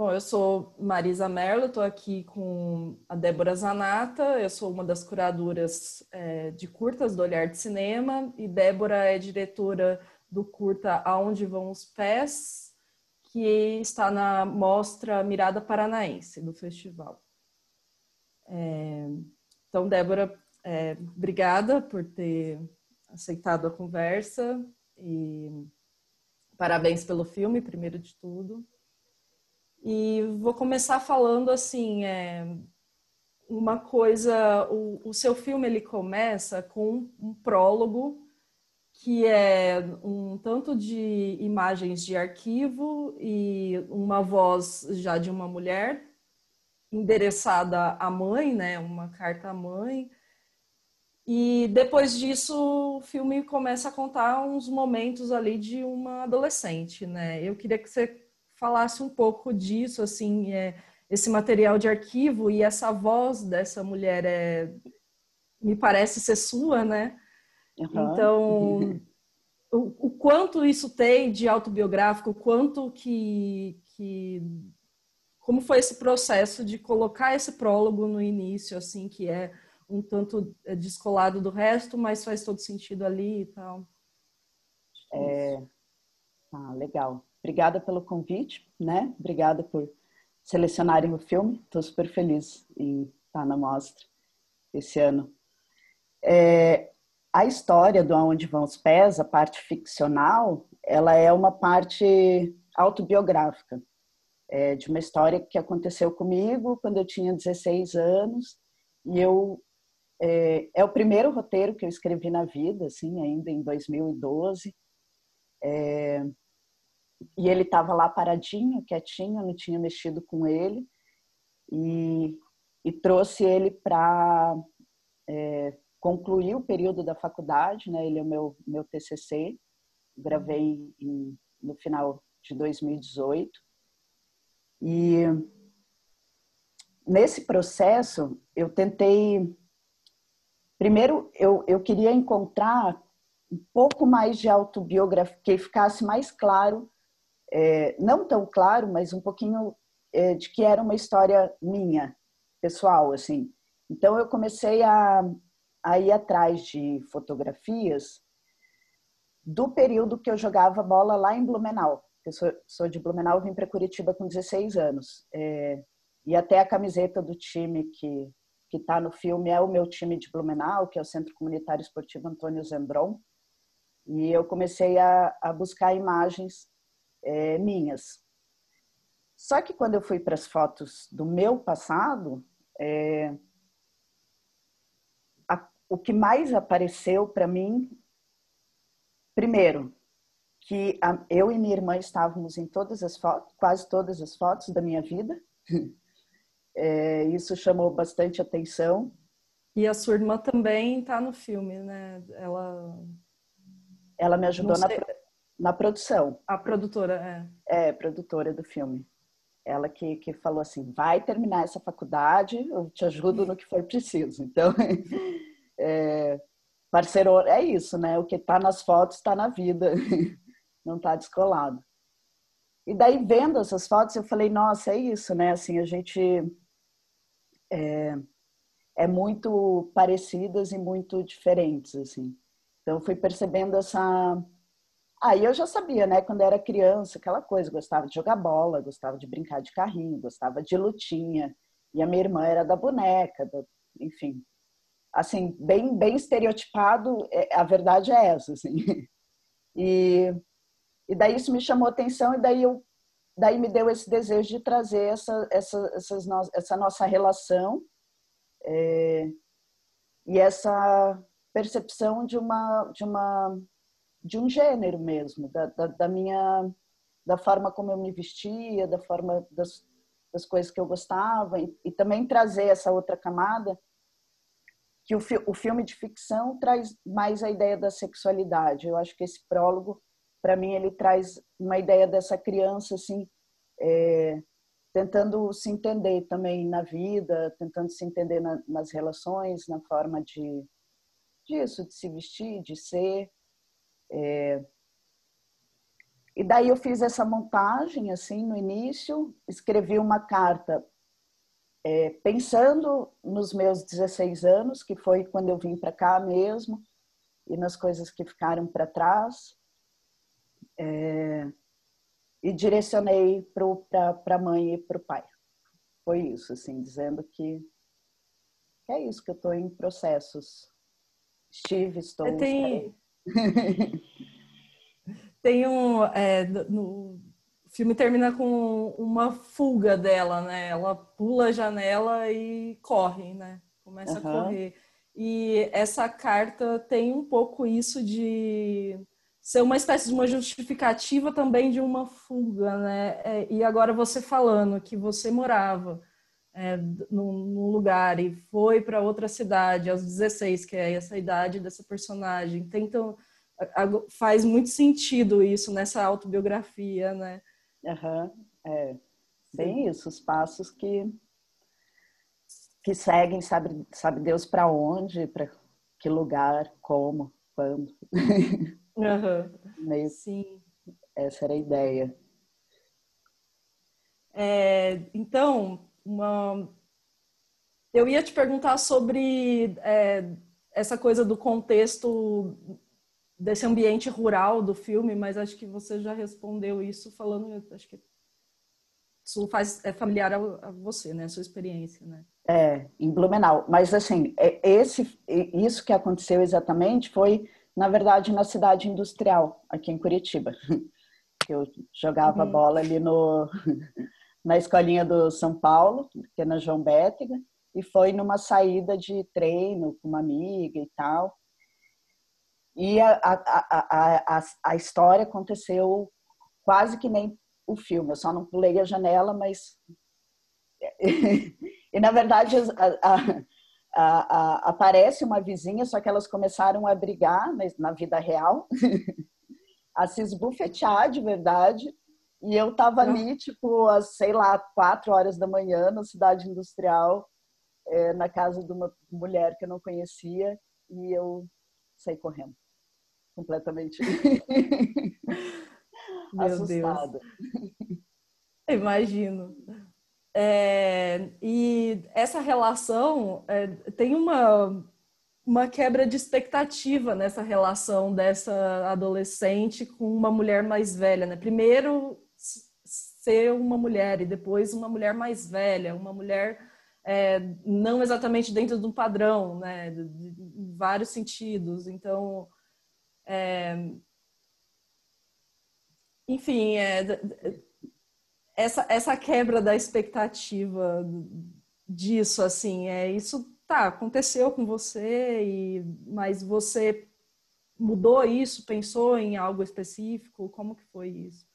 Bom, eu sou Marisa Merlo, estou aqui com a Débora Zanata, eu sou uma das curadoras de curtas do Olhar de Cinema, e Débora é diretora do curta Aonde Vão os Pés, que está na mostra Mirada Paranaense, do festival. Então, Débora, obrigada por ter aceitado a conversa e parabéns pelo filme, primeiro de tudo. E vou começar falando assim, uma coisa, o seu filme ele começa com um prólogo que é um tanto de imagens de arquivo e uma voz já de uma mulher endereçada à mãe, né, uma carta à mãe. E depois disso o filme começa a contar uns momentos ali de uma adolescente, né? Eu queria que você falasse um pouco disso, assim, esse material de arquivo e essa voz dessa mulher me parece ser sua, né? Uhum. Então, o quanto isso tem de autobiográfico, o quanto como foi esse processo de colocar esse prólogo no início, assim, que é um tanto descolado do resto, mas faz todo sentido ali e tal. Isso. Legal. Obrigada pelo convite, né? Obrigada por selecionarem o filme. Estou super feliz em estar na mostra esse ano. A história do Aonde Vão os Pés, a parte ficcional, ela é uma parte autobiográfica, de uma história que aconteceu comigo quando eu tinha 16 anos e é o primeiro roteiro que eu escrevi na vida, assim, ainda em 2012. E ele estava lá paradinho, quietinho, não tinha mexido com ele. E trouxe ele para concluir o período da faculdade, né? Ele é o meu TCC, gravei no final de 2018. E nesse processo, eu tentei... Primeiro, eu queria encontrar um pouco mais de autobiografia, que ficasse mais claro, não tão claro, mas um pouquinho de que era uma história minha, pessoal, assim. Então, eu comecei a ir atrás de fotografias do período que eu jogava bola lá em Blumenau. Eu sou de Blumenau, vim para Curitiba com 16 anos. E até a camiseta do time que está no filme é o meu time de Blumenau, que é o Centro Comunitário Esportivo Antônio Zendron. E eu comecei a buscar imagens minhas. Só que quando eu fui para as fotos do meu passado, o que mais apareceu para mim, primeiro, que eu e minha irmã estávamos em todas as fotos, quase todas as fotos da minha vida. Isso chamou bastante atenção. E a sua irmã também está no filme, né? Ela me Não ajudou sei, na produção. a produtora Produtora do filme. Ela que falou assim, vai terminar essa faculdade, eu te ajudo no que for preciso. Então, parceiro, é isso, né? O que está nas fotos está na vida, não está descolado. E daí, vendo essas fotos, eu falei, nossa, é isso, né? Assim, a gente é muito parecidas e muito diferentes, assim. Então, eu fui percebendo essa... Aí eu já sabia, né? Quando era criança, aquela coisa, gostava de jogar bola, gostava de brincar de carrinho, gostava de lutinha. E a minha irmã era da boneca, enfim. Assim, bem estereotipado, a verdade é essa, assim. E, e daí isso me chamou atenção e daí me deu esse desejo de trazer essa nossa relação e essa percepção de um gênero mesmo, da forma como eu me vestia, da forma das coisas que eu gostava e também trazer essa outra camada que o filme de ficção traz mais a ideia da sexualidade. Eu acho que esse prólogo, para mim, ele traz uma ideia dessa criança assim, tentando se entender também na vida, tentando se entender nas relações, na forma disso, de se vestir, de ser. E daí eu fiz essa montagem, assim, no início, escrevi uma carta pensando nos meus 16 anos, que foi quando eu vim para cá mesmo, e nas coisas que ficaram para trás, e direcionei para a mãe e para o pai. Foi isso, assim, dizendo que é isso, que eu estou em processos. Estarei. Tem o filme termina com uma fuga dela, né? Ela pula a janela e corre, né? Começa a correr. E essa carta tem um pouco isso de ser uma espécie de uma justificativa também de uma fuga, né? E agora você falando que você morava num lugar e foi para outra cidade aos 16, que é essa idade dessa personagem. Então, faz muito sentido isso nessa autobiografia, né? Bem isso, os passos que seguem, sabe Deus para onde, para que lugar, como, quando. Meio, sim. essa era a ideia. Então, eu ia te perguntar sobre essa coisa do contexto desse ambiente rural do filme, mas acho que você já respondeu isso falando, acho que isso é familiar a você, né? A sua experiência, né? Em Blumenau. Mas, assim, isso que aconteceu exatamente foi, na verdade, na cidade industrial, aqui em Curitiba. Eu jogava bola ali na escolinha do São Paulo, que é na João Bétega, e foi numa saída de treino com uma amiga e tal. E a história aconteceu quase que nem o filme. Eu só não pulei a janela, mas... E, na verdade, aparece uma vizinha, só que elas começaram a brigar na vida real, a se esbufetear de verdade. E eu estava ali, tipo, às, sei lá, 4 horas da manhã, na cidade industrial, na casa de uma mulher que eu não conhecia, e eu saí correndo, completamente Meu assustada. Deus. Imagino. E essa relação tem uma quebra de expectativa nessa relação dessa adolescente com uma mulher mais velha, né? Primeiro ser uma mulher e depois uma mulher mais velha, uma mulher não exatamente dentro de um padrão, né? De vários sentidos. Então, enfim, essa quebra da expectativa disso, assim, isso tá, aconteceu com você, mas você mudou isso, pensou em algo específico? Como que foi isso?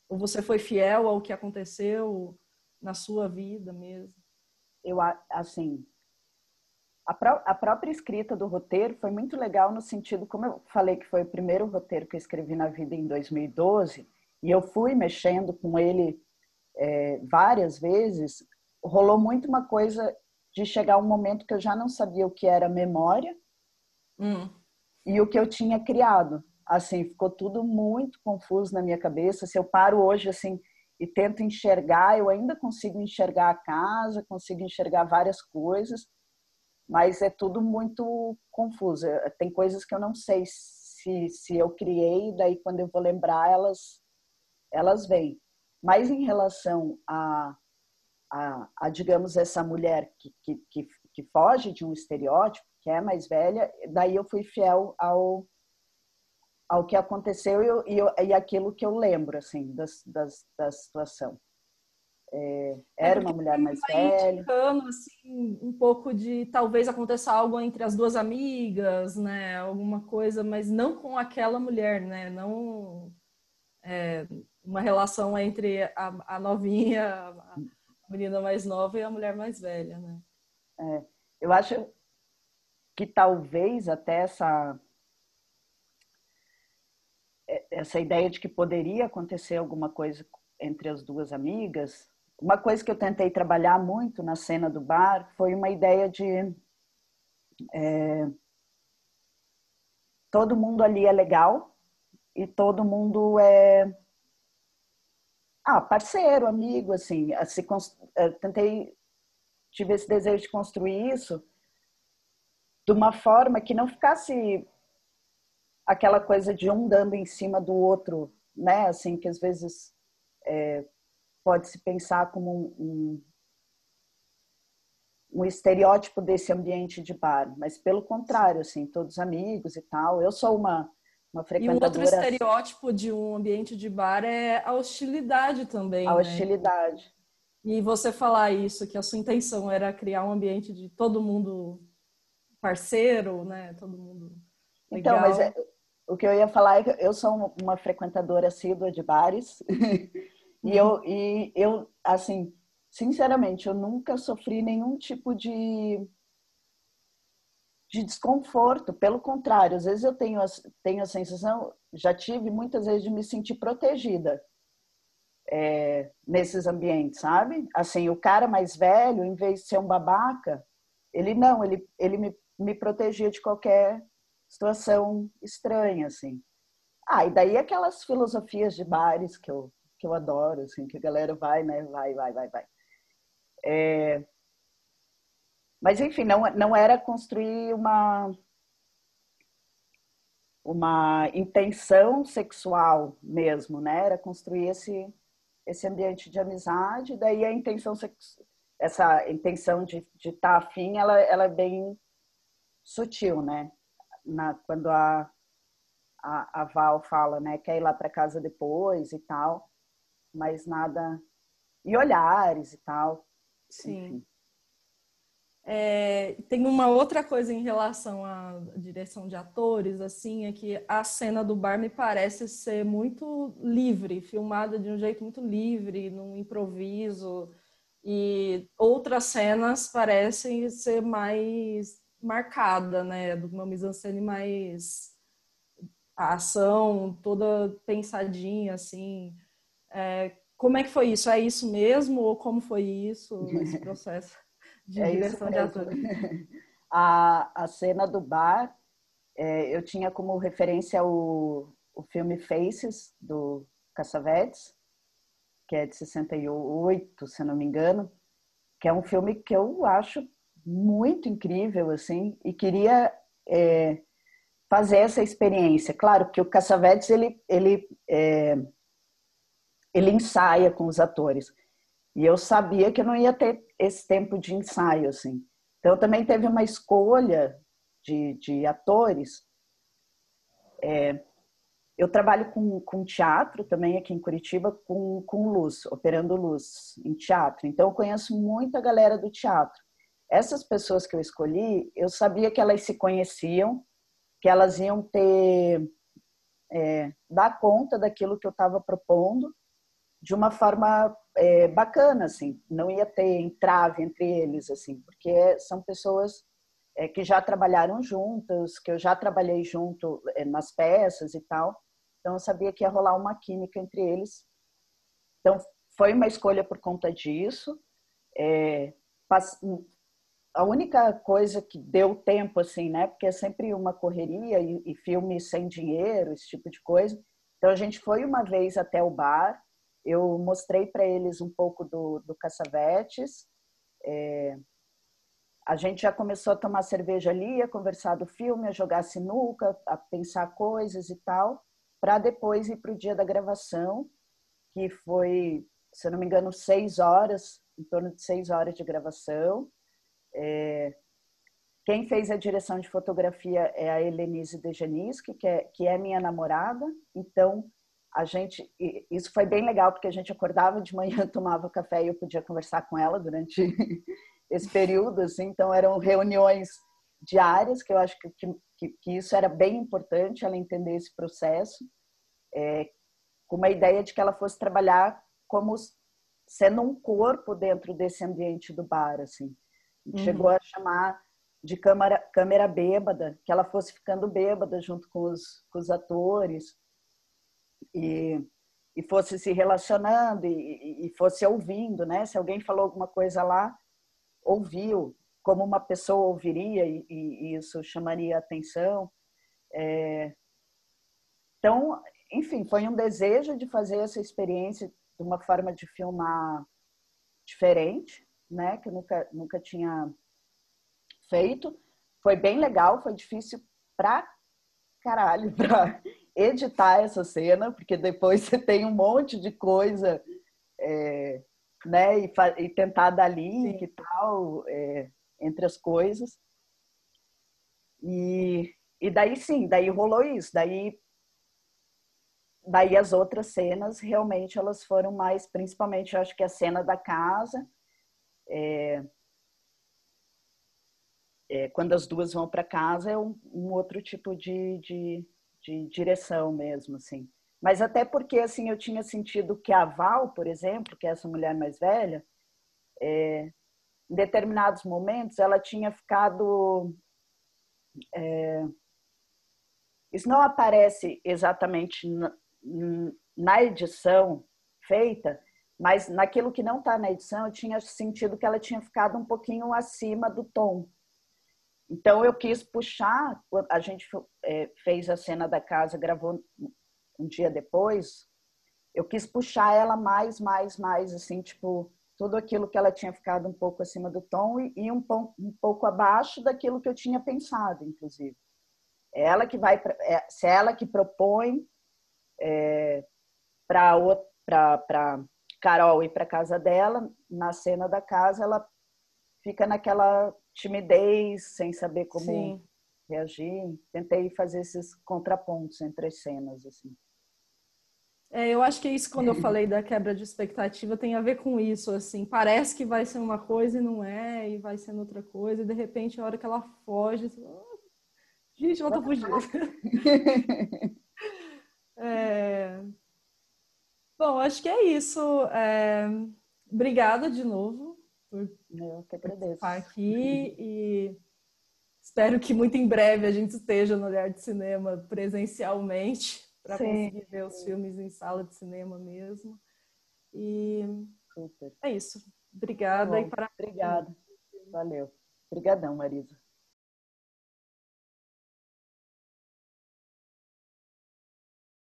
Ou você foi fiel ao que aconteceu na sua vida mesmo? Eu, assim, a própria escrita do roteiro foi muito legal no sentido, como eu falei que foi o primeiro roteiro que eu escrevi na vida em 2012, e eu fui mexendo com ele várias vezes, rolou muito uma coisa de chegar um momento que eu já não sabia o que era memória e o que eu tinha criado. Assim, ficou tudo muito confuso na minha cabeça. Se eu paro hoje assim e tento enxergar, eu ainda consigo enxergar a casa, consigo enxergar várias coisas, mas é tudo muito confuso. Tem coisas que eu não sei se eu criei, daí quando eu vou lembrar, elas vêm. Mas em relação digamos, essa mulher que foge de um estereótipo, que é mais velha, daí eu fui fiel ao que aconteceu e aquilo que eu lembro, assim, da situação. Era uma mulher mais vai velha. indicando assim, um pouco de talvez aconteça algo entre as duas amigas, né? Alguma coisa, mas não com aquela mulher, né? Não uma relação entre a novinha, a menina mais nova e a mulher mais velha, né? Eu acho que talvez até essa ideia de que poderia acontecer alguma coisa entre as duas amigas, uma coisa que eu tentei trabalhar muito na cena do bar foi uma ideia de todo mundo ali é legal e todo mundo Parceiro, amigo, assim, tive esse desejo de construir isso de uma forma que não ficasse aquela coisa de um dando em cima do outro, né? Assim, que às vezes pode se pensar como um estereótipo desse ambiente de bar, mas pelo contrário, assim, todos amigos e tal. Eu sou uma E um outro frequentadora. estereótipo de um ambiente de bar é a hostilidade A também, né? hostilidade. E você falar isso, que a sua intenção era criar um ambiente de todo mundo parceiro, né? Todo mundo Então, mas legal. o que eu ia falar é que eu sou uma frequentadora assídua de bares e eu, assim, sinceramente, eu nunca sofri nenhum tipo de desconforto. Pelo contrário, às vezes eu tenho a sensação, já tive muitas vezes de me sentir protegida nesses ambientes, sabe? Assim, o cara mais velho, em vez de ser um babaca, ele não, ele me protegia de qualquer situação estranha, assim. E daí aquelas filosofias de bares que eu adoro, assim, que a galera vai, né? Vai. Mas, enfim, não era construir uma intenção sexual mesmo, né? Era construir esse ambiente de amizade. Daí a intenção essa intenção de estar afim, ela é bem sutil, né? Quando a Val fala, né? Quer ir lá para casa depois e tal, mas nada. E olhares e tal, Sim. enfim. Tem uma outra coisa em relação à direção de atores, assim, é que a cena do bar me parece ser muito livre, filmada de um jeito muito livre, num improviso, e outras cenas parecem ser mais marcada, né, de uma mise-en-scène mais a ação toda pensadinha, assim. Como é que foi isso? É isso mesmo ou como foi isso, esse processo de É isso direção de mesmo. atores? A cena do bar, eu tinha como referência o filme Faces, do Cassavetes, que é de 68, se não me engano, que é um filme que eu acho muito incrível, assim, e queria fazer essa experiência. Claro que o Cassavetes, ele ensaia com os atores, e eu sabia que eu não ia ter esse tempo de ensaio, assim. Então, também teve uma escolha de atores. Eu trabalho com teatro também aqui em Curitiba, com luz, operando luz em teatro. Então, eu conheço muita galera do teatro. Essas pessoas que eu escolhi, eu sabia que elas se conheciam, que elas iam dar conta daquilo que eu estava propondo de uma forma bacana, assim. Não ia ter entrave entre eles, assim, porque são pessoas que já trabalharam juntas, que eu já trabalhei junto nas peças e tal. Então, eu sabia que ia rolar uma química entre eles. Então, foi uma escolha por conta disso. É, a única coisa que deu tempo, assim, né? Porque é sempre uma correria e filme sem dinheiro, esse tipo de coisa. Então, a gente foi uma vez até o bar. Eu mostrei para eles um pouco do Cassavetes. A gente já começou a tomar cerveja ali, a conversar do filme, a jogar sinuca, a pensar coisas e tal, para depois ir para o dia da gravação, que foi, se eu não me engano, 6 horas, em torno de 6 horas de gravação. Quem fez a direção de fotografia é a Helenise Dejaniski, que é minha namorada. Então, isso foi bem legal, porque a gente acordava de manhã, tomava café e eu podia conversar com ela durante esse período. Assim. Então, eram reuniões diárias, que eu acho que isso era bem importante, ela entender esse processo, com uma ideia de que ela fosse trabalhar como sendo um corpo dentro desse ambiente do bar. Assim. A gente chegou a chamar de câmera bêbada, que ela fosse ficando bêbada junto com os atores e fosse se relacionando e fosse ouvindo, né? Se alguém falou alguma coisa lá, ouviu como uma pessoa ouviria e isso chamaria atenção. Então, enfim, foi um desejo de fazer essa experiência de uma forma de filmar diferente, né? Que eu nunca tinha feito. Foi bem legal, foi difícil pra caralho para editar essa cena, porque depois você tem um monte de coisa, né? E tentar dar link Sim. e tal, entre as coisas. E daí sim, daí rolou isso. Daí as outras cenas realmente elas foram mais, principalmente eu acho que a cena da casa, quando as duas vão para casa é um outro tipo de direção mesmo, assim. Mas até porque assim eu tinha sentido que a Val, por exemplo, que é essa mulher mais velha, em determinados momentos ela tinha ficado, isso não aparece exatamente na edição feita, mas naquilo que não está na edição eu tinha sentido que ela tinha ficado um pouquinho acima do tom. Então eu quis puxar, a gente fez a cena da casa, gravou um dia depois, eu quis puxar ela mais, assim, tipo, tudo aquilo que ela tinha ficado um pouco acima do tom e um pouco abaixo daquilo que eu tinha pensado, inclusive. É ela que vai, se é ela que propõe para Carol ir para casa dela, na cena da casa ela fica naquela timidez, sem saber como Sim. reagir. Tentei fazer esses contrapontos entre as cenas, assim. Eu acho que isso, quando eu falei da quebra de expectativa, tem a ver com isso, assim. Parece que vai ser uma coisa e não é, e vai sendo outra coisa, e de repente, a hora que ela foge, você fala, "Ah, gente, ela tá fugindo." É... Bom, acho que é isso. Obrigada de novo por Eu que participar agradeço. aqui e espero que muito em breve a gente esteja no Olhar de Cinema presencialmente para Sim, conseguir ver os filmes em sala de cinema mesmo. E super. é isso. Tá Obrigada e bom. parabéns de novo. Obrigada. Valeu. Obrigadão, Marisa.